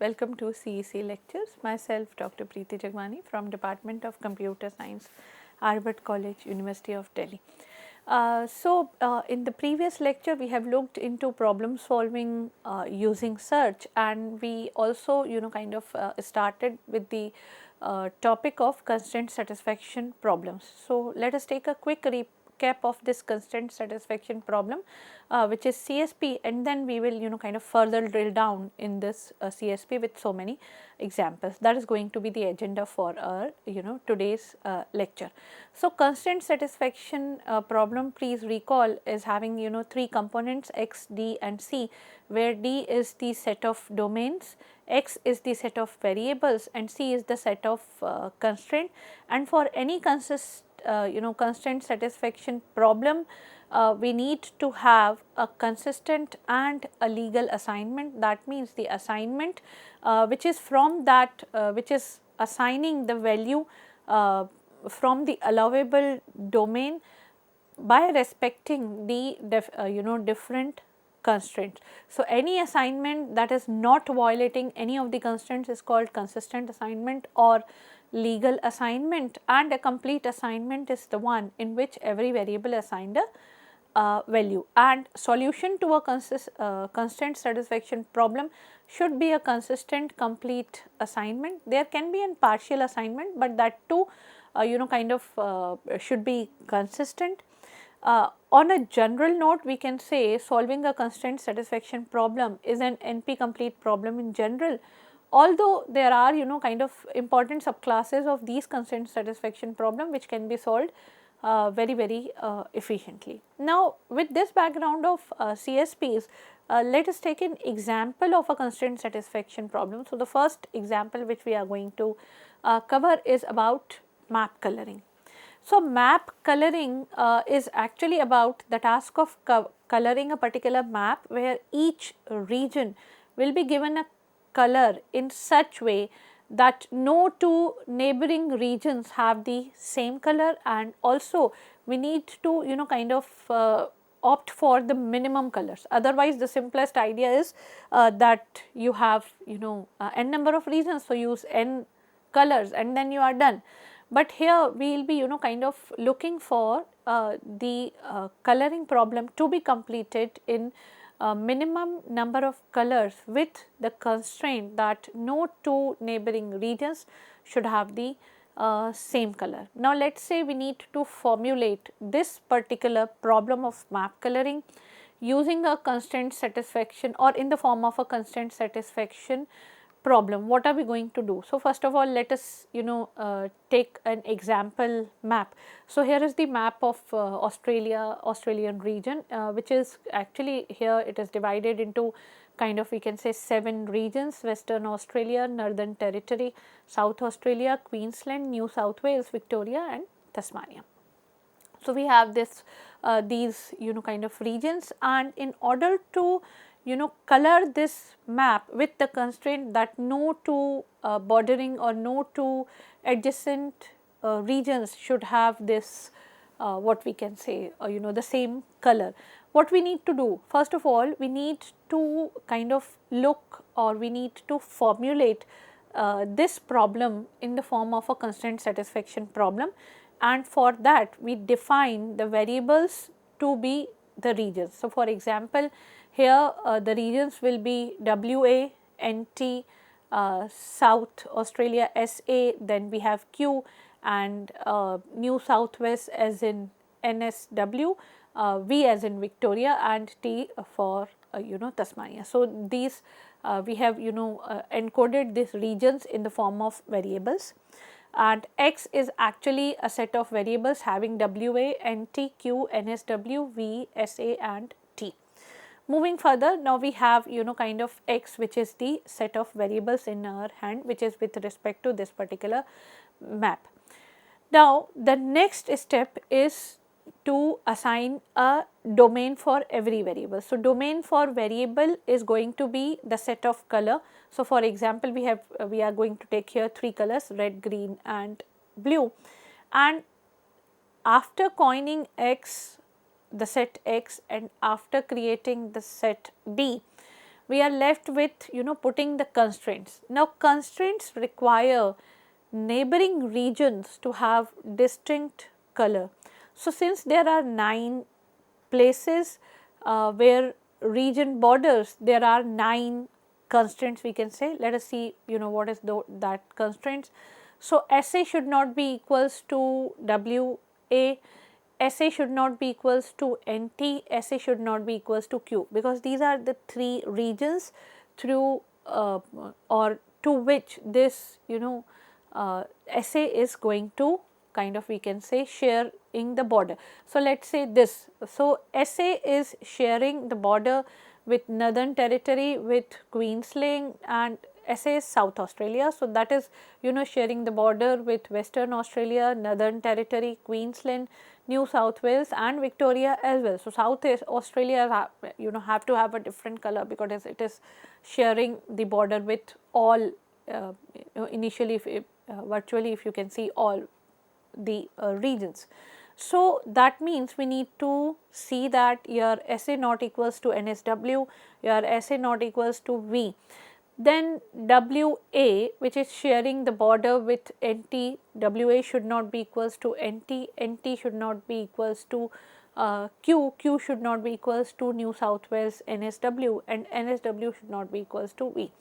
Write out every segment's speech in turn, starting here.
welcome to CEC lectures. Myself Dr. Priti Jagwani from Department of Computer Science, Harvard College, University of Delhi. In the previous lecture we have looked into problem solving using search, and we also started with the topic of constraint satisfaction problems. So, let us take a quick recap of this constraint satisfaction problem, which is CSP, and then we will further drill down in this CSP with so many examples. That is going to be the agenda for our today's lecture. So, constraint satisfaction problem, please recall, is having three components x, d and c, where d is the set of domains, x is the set of variables and c is the set of constraint. And for any constraint satisfaction problem, we need to have a consistent and a legal assignment. That means the assignment which is from that which is assigning the value from the allowable domain by respecting the different constraints. So, any assignment that is not violating any of the constraints is called consistent assignment or legal assignment, and a complete assignment is the one in which every variable assigned a value. And solution to a constraint satisfaction problem should be a consistent complete assignment. There can be a partial assignment, but that too should be consistent. On a general note, we can say solving a constraint satisfaction problem is an NP complete problem in general, although there are important subclasses of these constraint satisfaction problem which can be solved very efficiently. Now, with this background of CSPs, let us take an example of a constraint satisfaction problem. So, the first example which we are going to cover is about map coloring. So, map coloring is actually about the task of coloring a particular map where each region will be given a color in such way that no two neighboring regions have the same color, and also we need to opt for the minimum colors. Otherwise, the simplest idea is that you have n number of regions, so use n colors and then you are done. But here we will be looking for the coloring problem to be completed in minimum number of colors with the constraint that no two neighboring regions should have the same color. Now, let us say we need to formulate this particular problem of map coloring using a constraint satisfaction or in the form of a constraint satisfaction problem. What are we going to do? So, first of all, let us take an example map. So, here is the map of Australian region, which is actually here it is divided into we can say 7 regions: Western Australia, Northern Territory, South Australia, Queensland, New South Wales, Victoria and Tasmania. So, we have this these regions, and in order to color this map with the constraint that no two bordering or no two adjacent regions should have this what we can say the same color. What we need to do? First of all, we need to look, or we need to formulate this problem in the form of a constraint satisfaction problem, and for that we define the variables to be the regions. So, for example, here the regions will be WA, NT, South Australia SA, then we have Q, and New South Wales as in NSW, V as in Victoria, and T for Tasmania. So, these we have encoded these regions in the form of variables, and X is actually a set of variables having WA, NT, Q, NSW, V, SA and T. Moving further, now we have X, which is the set of variables in our hand, which is with respect to this particular map. Now, the next step is to assign a domain for every variable. So, domain for variable is going to be the set of color. So, for example, we are going to take here 3 colors: red, green and blue, and after coining X, the set X, and after creating the set B, we are left with putting the constraints. Now constraints require neighboring regions to have distinct color. So since there are 9 places where region borders, there are 9 constraints we can say. Let us see what is that constraints. So SA should not be equals to WA, SA should not be equals to NT, SA should not be equals to Q, because these are the 3 regions through or to which this SA is going to kind of we can say sharing the border. So let us say this. So SA is sharing the border with Northern Territory, with Queensland, and SA is South Australia. So that is sharing the border with Western Australia, Northern Territory, Queensland, New South Wales and Victoria as well. So South Australia have to have a different color because it is sharing the border with all initially if virtually if you can see all the regions. So that means we need to see that your SA not equals to NSW, your SA not equals to V. Then WA, which is sharing the border with NT, WA should not be equals to NT, NT should not be equals to Q, Q should not be equals to New South Wales NSW, and NSW should not be equals to V.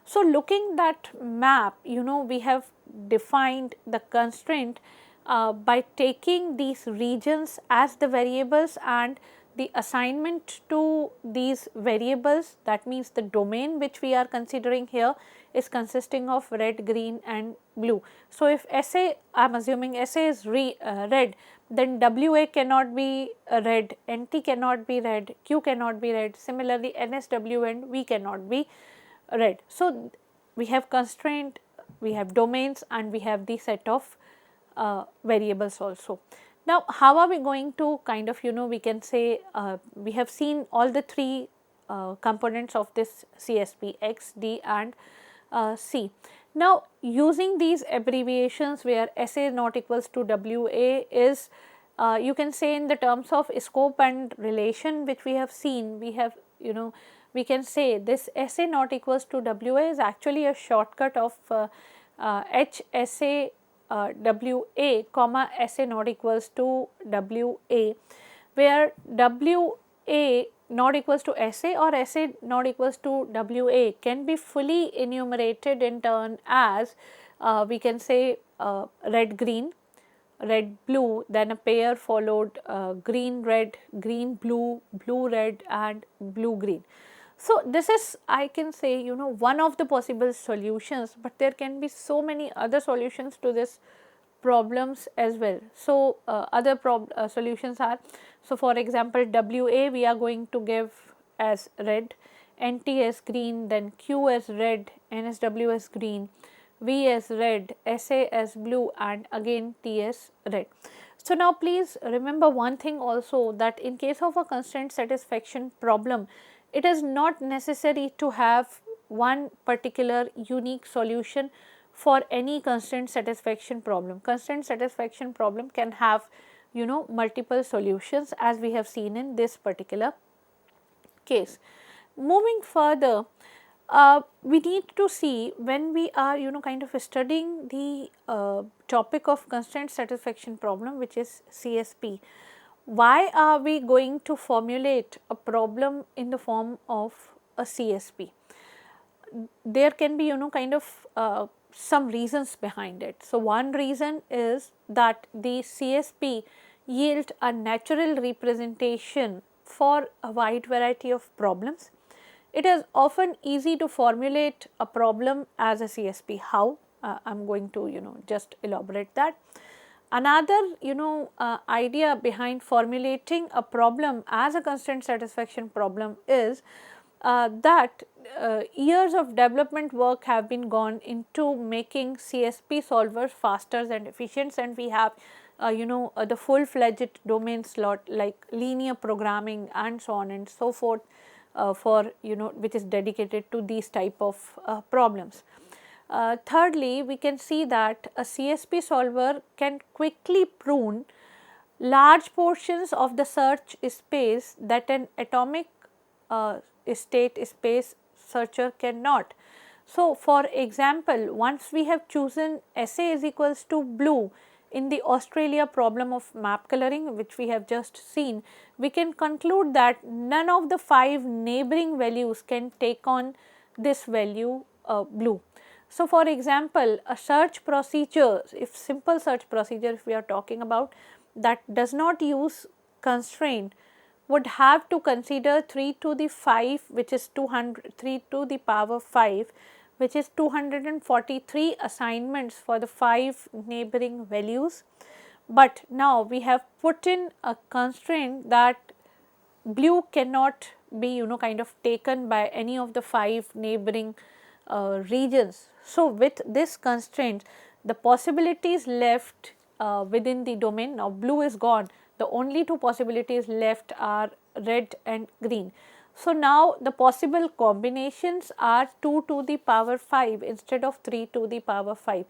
So looking that map, we have defined the constraint by taking these regions as the variables, and the assignment to these variables, that means the domain which we are considering here is consisting of red, green and blue. So if SA, I am assuming SA is red, then WA cannot be red, NT cannot be red, Q cannot be red, similarly NSW and V cannot be red. So we have constraint, we have domains, and we have the set of variables also. Now how are we going to kind of we can say we have seen all the 3 components of this CSP X, D and C. Now using these abbreviations where SA not equals to WA is you can say in the terms of scope and relation which we have seen, we have we can say this SA not equals to WA is actually a shortcut of HSA WA comma SA not equals to WA, where WA not equals to SA or SA not equals to WA can be fully enumerated in turn as we can say red green, red blue, then a pair followed green red, green blue, blue red and blue green. So this is I can say one of the possible solutions, but there can be so many other solutions to this problems as well. So other solutions are, so for example WA we are going to give as red, NT as green, then Q as red, NSW as green, V as red, SA as blue and again T as red. So now please remember one thing also, that in case of a constraint satisfaction problem, it is not necessary to have one particular unique solution for any constraint satisfaction problem. Constraint satisfaction problem can have multiple solutions as we have seen in this particular case. Moving further, we need to see when we are kind of studying the topic of constraint satisfaction problem, which is CSP. Why are we going to formulate a problem in the form of a CSP? There can be kind of some reasons behind it. So one reason is that the CSP yield a natural representation for a wide variety of problems. It is often easy to formulate a problem as a CSP. How? I am going to just elaborate that. Another idea behind formulating a problem as a constraint satisfaction problem is that years of development work have been gone into making CSP solvers faster and efficient, and we have the full-fledged domain slot like linear programming and so on and so forth for which is dedicated to these type of problems. Thirdly, we can see that a CSP solver can quickly prune large portions of the search space that an atomic state space searcher cannot. So, for example, once we have chosen SA is equals to blue in the Australia problem of map coloring, which we have just seen, we can conclude that none of the 5 neighboring values can take on this value blue. So, for example, a search procedure, if simple search procedure if we are talking about, that does not use constraint, would have to consider 3 to the 5, which is 200, 3 to the power 5, which is 243 assignments for the 5 neighboring values. But now we have put in a constraint that blue cannot be kind of taken by any of the 5 neighboring regions. So, with this constraint, the possibilities left within the domain, now blue is gone, the only 2 possibilities left are red and green. So, now the possible combinations are 2 to the power 5 instead of 3 to the power 5.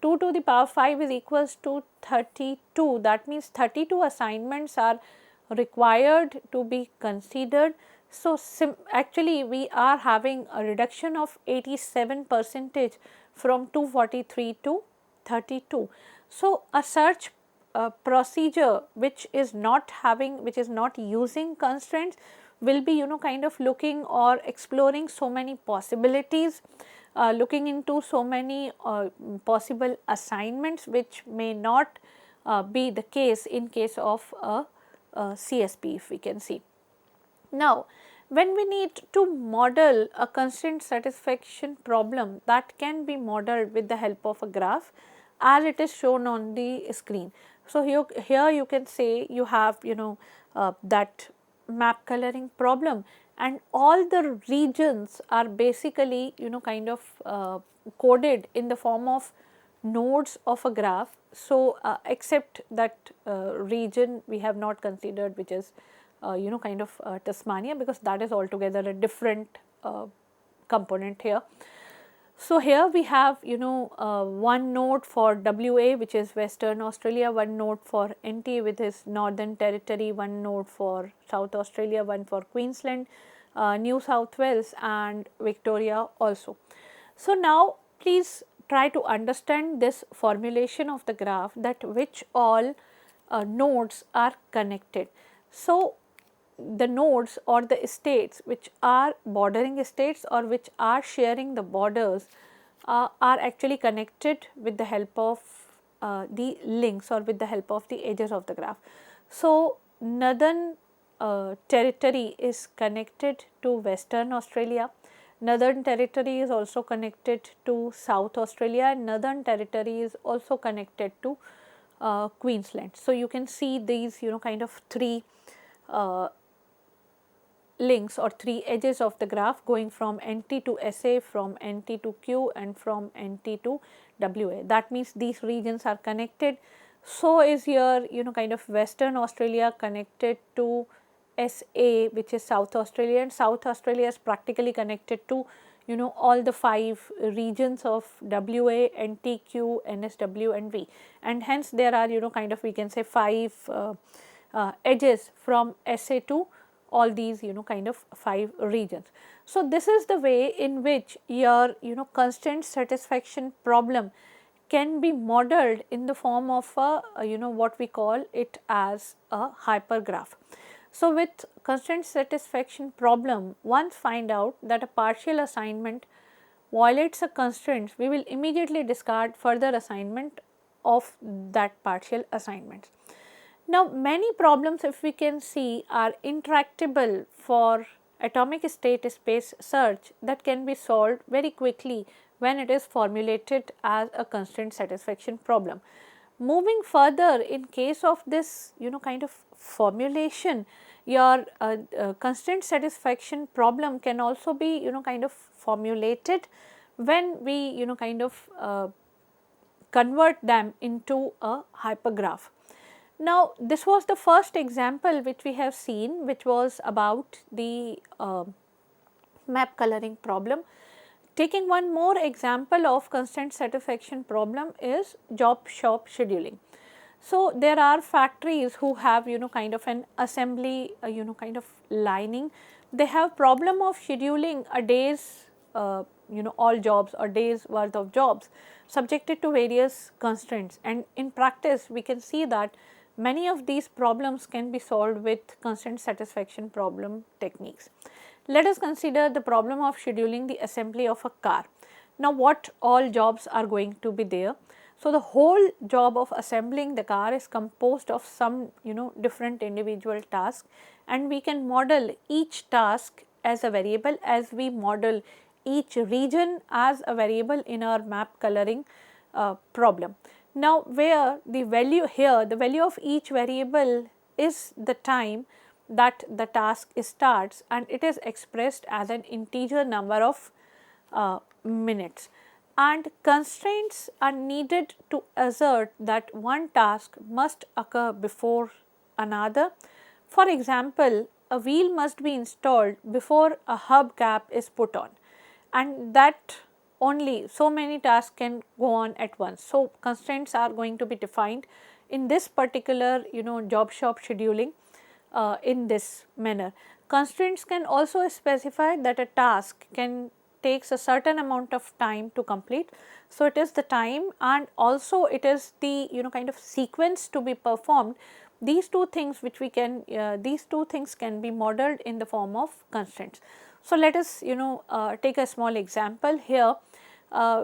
2 to the power 5 is equals to 32, that means 32 assignments are required to be considered. So, actually we are having a reduction of 87% from 243 to 32. So, a search procedure which is not using constraints will be kind of looking or exploring so many possibilities, looking into so many possible assignments which may not be the case in case of a CSP, if we can see. Now, when we need to model a constraint satisfaction problem, that can be modeled with the help of a graph as it is shown on the screen. So, here you can say you have that map coloring problem, and all the regions are basically kind of coded in the form of nodes of a graph. So, except that region we have not considered, which is kind of Tasmania, because that is altogether a different component here. So, here we have one node for WA, which is Western Australia, one node for NT which is Northern Territory, one node for South Australia, one for Queensland, New South Wales and Victoria also. So, now please try to understand this formulation of the graph, that which all nodes are connected. So, the nodes or the states which are bordering states or which are sharing the borders are actually connected with the help of the links or with the help of the edges of the graph. So, Northern Territory is connected to Western Australia, Northern Territory is also connected to South Australia, and Northern Territory is also connected to Queensland. So, you can see these kind of 3 links or 3 edges of the graph going from NT to SA, from NT to Q and from NT to WA. That means these regions are connected. So, is your kind of Western Australia connected to SA, which is South Australia, and South Australia is practically connected to all the 5 regions of WA, NT, Q, NSW and V, and hence there are kind of we can say 5 edges from SA to all these kind of 5 regions. So, this is the way in which your constraint satisfaction problem can be modeled in the form of a what we call it as a hypergraph. So, with constraint satisfaction problem, once find out that a partial assignment violates a constraint, we will immediately discard further assignment of that partial assignment. Now, many problems if we can see are intractable for atomic state space search that can be solved very quickly when it is formulated as a constraint satisfaction problem. Moving further, in case of this kind of formulation, your constraint satisfaction problem can also be kind of formulated when we kind of convert them into a hypergraph. Now, this was the first example which we have seen, which was about the map coloring problem. Taking one more example of constraint satisfaction problem is job shop scheduling. So, there are factories who have kind of an assembly kind of lining. They have problem of scheduling a day's all jobs or days worth of jobs subjected to various constraints, and in practice we can see that many of these problems can be solved with constraint satisfaction problem techniques. Let us consider the problem of scheduling the assembly of a car. Now, what all jobs are going to be there? So, the whole job of assembling the car is composed of some different individual tasks, and we can model each task as a variable as we model each region as a variable in our map coloring problem. Now, where the value here, the value of each variable is the time that the task starts, and it is expressed as an integer number of minutes, and constraints are needed to assert that one task must occur before another. For example, a wheel must be installed before a hubcap is put on, and that only so many tasks can go on at once. So, constraints are going to be defined in this particular job shop scheduling in this manner. Constraints can also specify that a task can takes a certain amount of time to complete. So, it is the time and also it is the kind of sequence to be performed. These two things which we can these two things can be modeled in the form of constraints. So, let us take a small example here.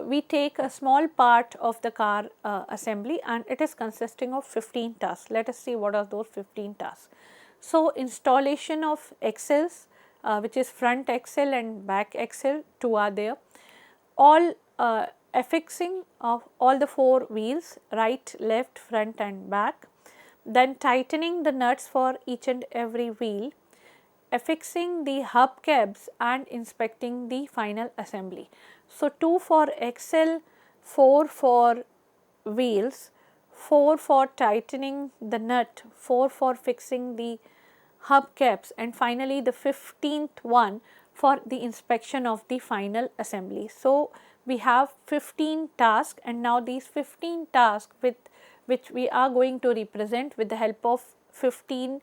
We take a small part of the car assembly, and it is consisting of 15 tasks. Let us see what are those 15 tasks. So, installation of axles, which is front axle and back axle, two are there. All affixing of all the four wheels, right, left, front and back. Then tightening the nuts for each and every wheel, affixing the hubcaps and inspecting the final assembly. So, 2 for axle, 4 for wheels, 4 for tightening the nut, 4 for fixing the hubcaps, and finally the 15th one for the inspection of the final assembly. So, we have 15 tasks, and now these 15 tasks with which we are going to represent with the help of 15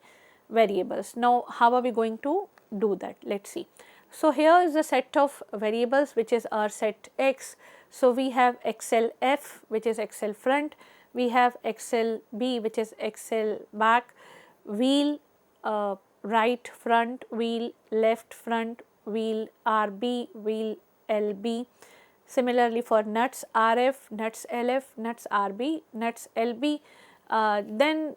variables. Now, how are we going to do that? Let us see. So, here is the set of variables which is our set X. So, we have axle F which is axle front, we have axle B which is axle back, wheel right front, wheel left front, wheel RB, wheel LB. Similarly, for nuts RF, nuts LF, nuts RB, nuts LB, then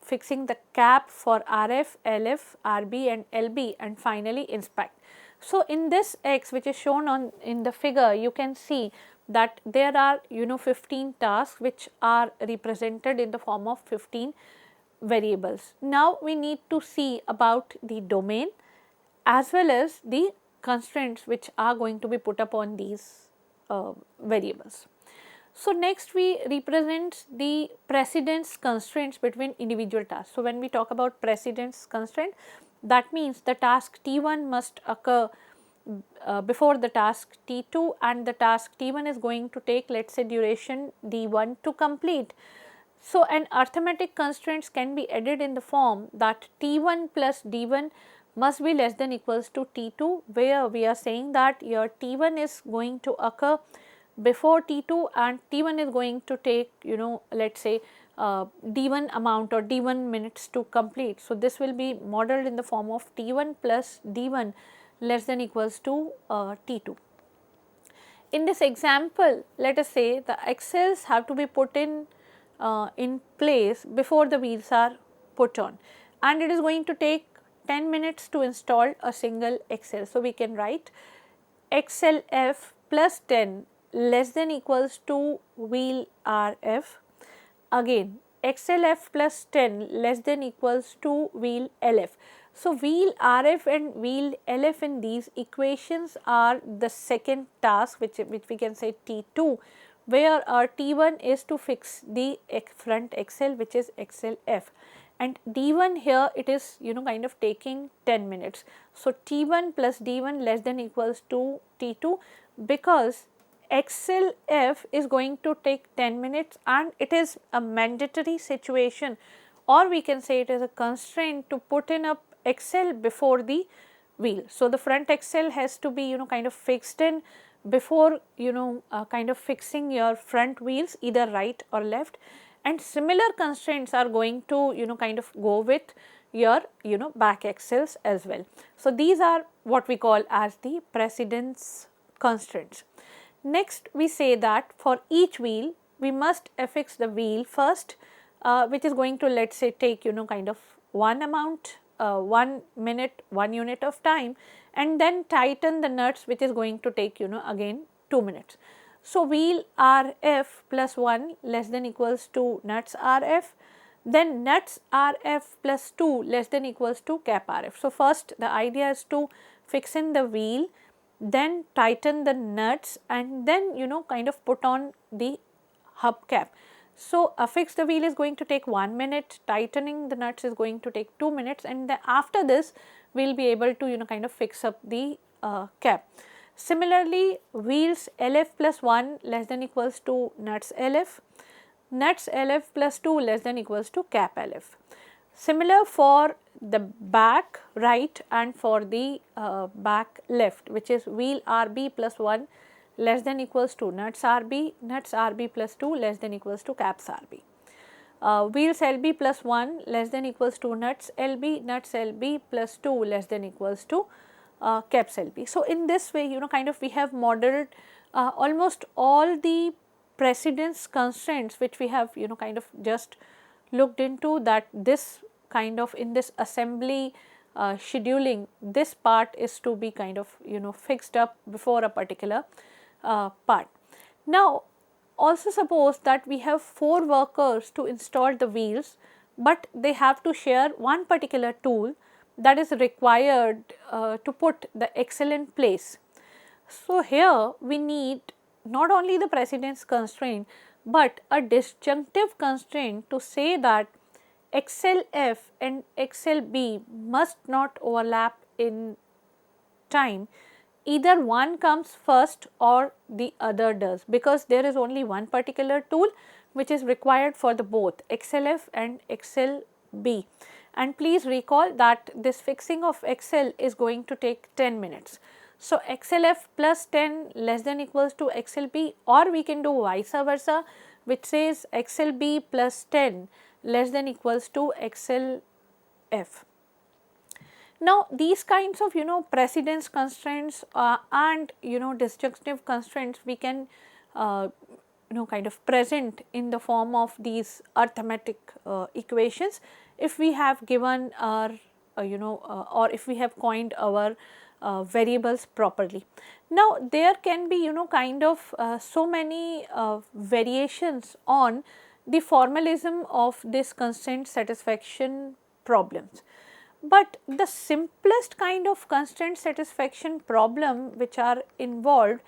fixing the cap for RF, LF, RB and LB, and finally inspect. So, in this X which is shown on in the figure, you can see that there are 15 tasks which are represented in the form of 15 variables. Now, we need to see about the domain as well as the constraints which are going to be put upon these variables. So, next we represent the precedence constraints between individual tasks. So, when we talk about precedence constraint, that means the task T1 must occur before the task T2, and the task T1 is going to take, let us say, duration D1 to complete. So, an arithmetic constraints can be added in the form that T1 plus D1 must be less than equals to T2, where we are saying that your T1 is going to occur before T2 and T1 is going to take let us say D1 amount or D1 minutes to complete. So, this will be modeled in the form of T1 plus D1 less than equals to T2. In this example, let us say the axles have to be put in place before the wheels are put on, and it is going to take 10 minutes to install a single axle. So, we can write axle F plus 10 less than equals to wheel RF. Again, axle F plus 10 less than equals to wheel LF. So, wheel RF and wheel LF in these equations are the second task which we can say T2, where our T1 is to fix the front axle which is axle F, and D1 here it is kind of taking 10 minutes. So, T1 plus D1 less than equals to T2, because axle F is going to take 10 minutes and it is a mandatory situation, or we can say it is a constraint to put in a axle before the wheel. So, the front axle has to be kind of fixed in before kind of fixing your front wheels either right or left, and similar constraints are going to kind of go with your back axles as well. So, these are what we call as the precedence constraints. Next, we say that for each wheel we must affix the wheel first, which is going to, let us say, take kind of one amount, 1 minute, 1 unit of time, and then tighten the nuts, which is going to take again 2 minutes. So, wheel RF plus 1 less than equals to nuts RF, then nuts RF plus 2 less than equals to cap RF. So, first the idea is to fix in the wheel, then tighten the nuts, and then kind of put on the hubcap. So, affix the wheel is going to take 1 minute, tightening the nuts is going to take 2 minutes, and then after this we will be able to kind of fix up the cap. Similarly, wheels LF plus 1 less than equals to nuts LF, nuts LF plus 2 less than equals to cap LF. Similar for the back right and for the back left, which is wheel RB plus 1 less than equals to nuts RB plus 2 less than equals to caps RB. Wheels LB plus 1 less than equals to nuts LB plus 2 less than equals to caps LB. So, in this way kind of we have modeled almost all the precedence constraints which we have kind of just looked into, that this kind of in this assembly scheduling, this part is to be kind of fixed up before a particular part. Now, also suppose that we have 4 workers to install the wheels, but they have to share one particular tool that is required to put the axle in place. So, here we need not only the precedence constraint, but a disjunctive constraint to say that axle F and axle B must not overlap in time. Either one comes first or the other does, because there is only one particular tool which is required for the both axle F and axle B. And please recall that this fixing of axle is going to take 10 minutes. So, axle F plus 10 less than equals to axle B, or we can do vice versa, which says axle B plus 10 less than equals to axle F. Now, these kinds of precedence constraints and disjunctive constraints we can kind of present in the form of these arithmetic equations if we have given our or if we have coined our variables properly. Now, there can be kind of so many variations on the formalism of this constraint satisfaction problems. But the simplest kind of constraint satisfaction problem which are involved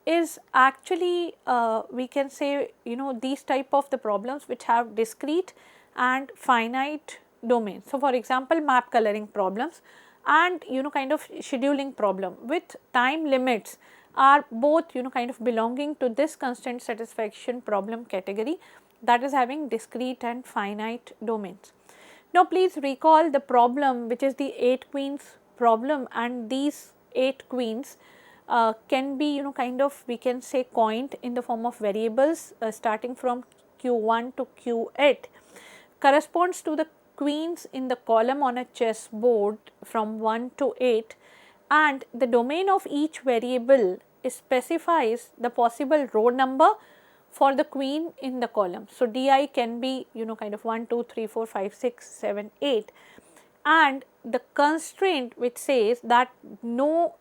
is actually we can say these type of the problems which have discrete and finite domains. So, for example, map coloring problems and kind of scheduling problem with time limits are both kind of belonging to this constraint satisfaction problem category, that is having discrete and finite domains. Now, please recall the problem which is the 8 queens problem, and these 8 queens can be kind of we can say coined in the form of variables starting from Q1 to Q8, corresponds to the queens in the column on a chessboard from 1 to 8, and the domain of each variable specifies the possible row number for the queen in the column. So, di can be kind of 1, 2, 3, 4, 5, 6, 7, 8, and the constraint which says that no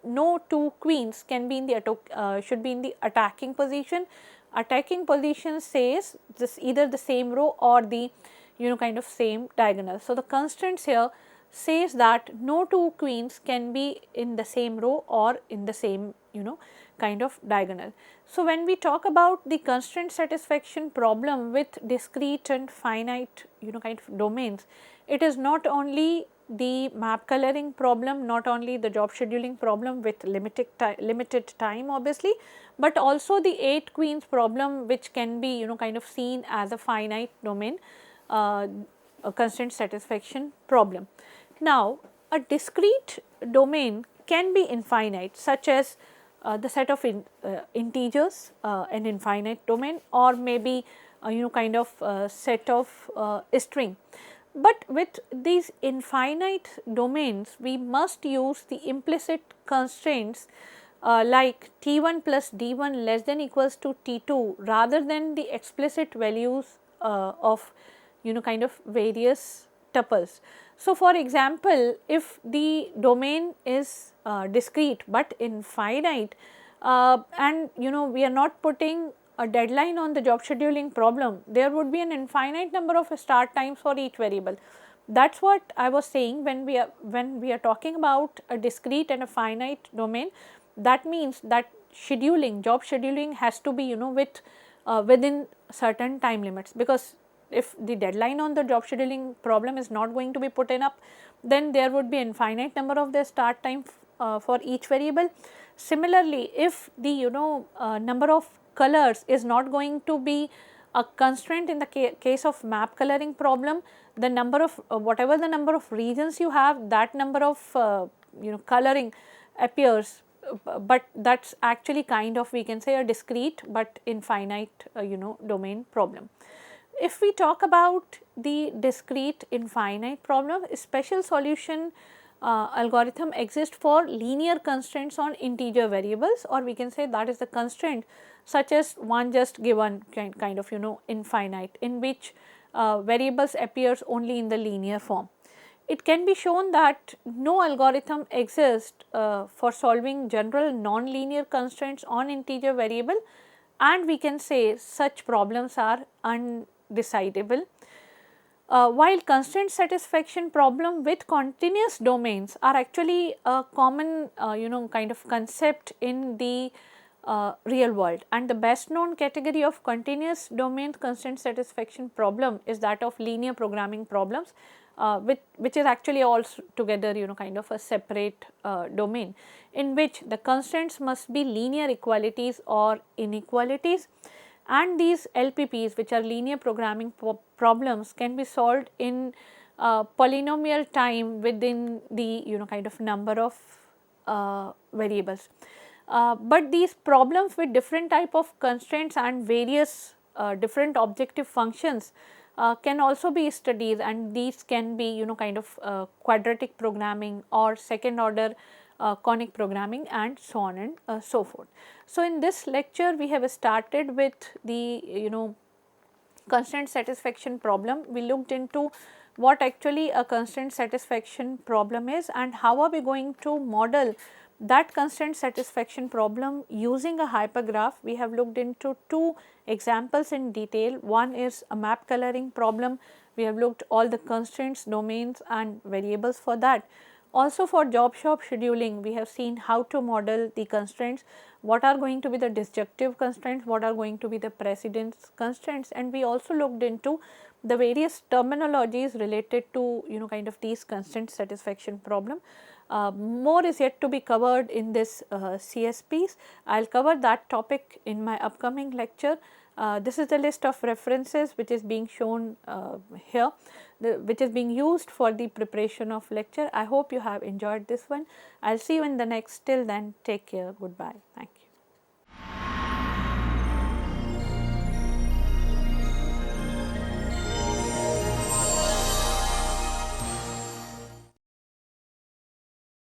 2 queens can be in the should be in the attacking position. Attacking position says this either the same row or the kind of same diagonal. So, the constraints here says that no 2 queens can be in the same row or in the same kind of diagonal. So, when we talk about the constraint satisfaction problem with discrete and finite kind of domains, it is not only the map coloring problem, not only the job scheduling problem with limited time obviously, but also the 8 queens problem which can be kind of seen as a finite domain a constraint satisfaction problem. Now, a discrete domain can be infinite, such as the set of integers, an infinite domain, or maybe kind of set of string. But with these infinite domains, we must use the implicit constraints like T1 plus D1 less than equals to T2 rather than the explicit values of kind of various tuples. So, for example, if the domain is discrete but infinite, and we are not putting a deadline on the job scheduling problem, there would be an infinite number of start times for each variable. That is what I was saying when we are talking about a discrete and a finite domain. That means that job scheduling has to be within certain time limits, because if the deadline on the job scheduling problem is not going to be put in up, then there would be infinite number of the start time for each variable. Similarly, if the number of colors is not going to be a constraint in the case of map coloring problem, the number of whatever the number of regions you have, that number of coloring appears, but that is actually kind of, we can say, a discrete but infinite domain problem. If we talk about the discrete infinite problem, a special solution algorithm exists for linear constraints on integer variables, or we can say that is the constraint such as one just given kind of infinite, in which variables appears only in the linear form. It can be shown that no algorithm exists for solving general non-linear constraints on integer variable, and we can say such problems are undecidable. While constraint satisfaction problem with continuous domains are actually a common kind of concept in the real world, and the best known category of continuous domain constraint satisfaction problem is that of linear programming problems, which is actually altogether kind of a separate domain, in which the constraints must be linear equalities or inequalities, and these LPPs, which are linear programming problems, can be solved in polynomial time within the kind of number of variables. But these problems with different type of constraints and various different objective functions can also be studied, and these can be kind of quadratic programming or second order conic programming, and so on and so forth. So, in this lecture we have started with the constraint satisfaction problem. We looked into what actually a constraint satisfaction problem is and how are we going to model that constraint satisfaction problem using a hypergraph. We have looked into two examples in detail. One is a map coloring problem. We have looked all the constraints, domains and variables for that. Also for job shop scheduling, we have seen how to model the constraints, what are going to be the disjunctive constraints, what are going to be the precedence constraints, and we also looked into the various terminologies related to kind of these constraint satisfaction problem. More is yet to be covered in this CSPs. I will cover that topic in my upcoming lecture. This is the list of references which is being shown here, which is being used for the preparation of lecture. I hope you have enjoyed this one. I will see you in the next. Till then, take care. Goodbye. Thank you.